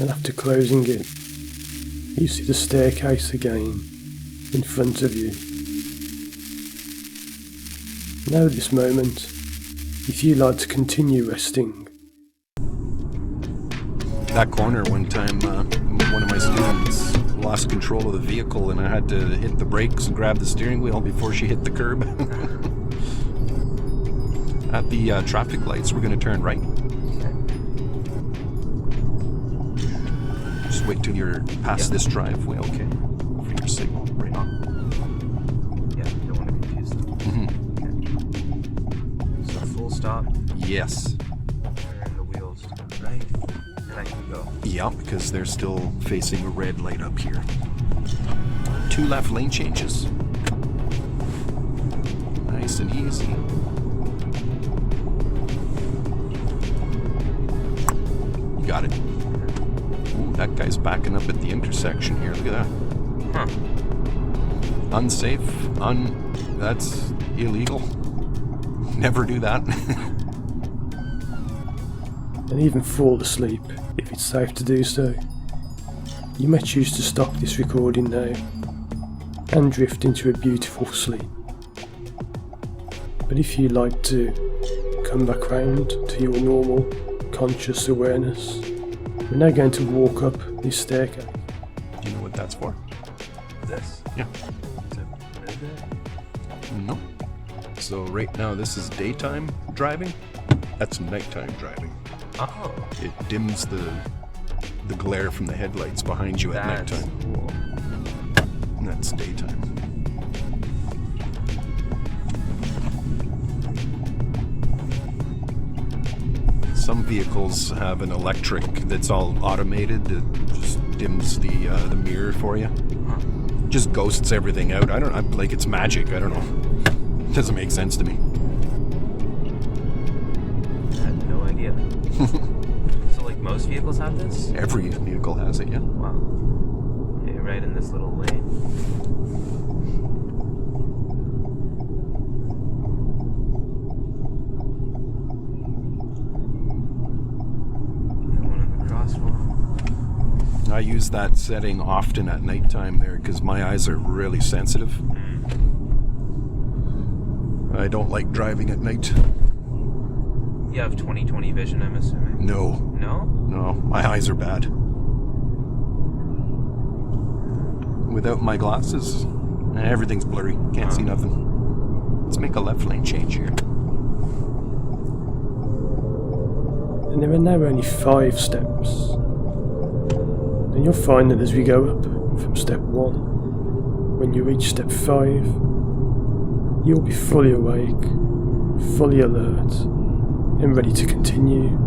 and after closing it, you see the staircase again in front of you. Now at this moment, if you like to continue resting. That corner one time, one of my students lost control of the vehicle and I had to hit the brakes and grab the steering wheel before she hit the curb. At the traffic lights, we're going to turn right. Just wait till you're past this driveway, okay? For your signal, right on. Yeah, you don't want to confuse them. Mm-hmm. Okay. So full stop. Yes. Turn the wheels to the right, and I can go. Yeah, because they're still facing a red light up here. 2 left lane changes. Nice and easy. You got it. Ooh, that guy's backing up at the intersection here. Look at that. Huh. Unsafe. That's illegal. Never do that. And even fall asleep if it's safe to do so. You may choose to stop this recording now and drift into a beautiful sleep. But if you like to come back round to your normal conscious awareness, we're now going to walk up this staircase. Do you know what that's for? This? Yeah. Is it midday? No. So right now this is daytime driving. That's nighttime driving. Oh. It dims the glare from the headlights behind you at That's nighttime. cool. And that's daytime. Some vehicles have an electric that's all automated. It just dims the mirror for you. Huh. Just ghosts everything out. I'm like it's magic. I don't know. It doesn't make sense to me. I had no idea. So like most vehicles have this? Every vehicle has it, yeah. Wow. Yeah, right in this little lane. One in the crosswalk. I use that setting often at nighttime there because my eyes are really sensitive. I don't like driving at night. You have 20/20 vision, I'm assuming. No, No? no, my eyes are bad. Without my glasses, everything's blurry. Can't see nothing. Let's make a left lane change here. And there are now only 5 steps. And you'll find that as we go up from step 1, when you reach step 5, you'll be fully awake, fully alert, and ready to continue.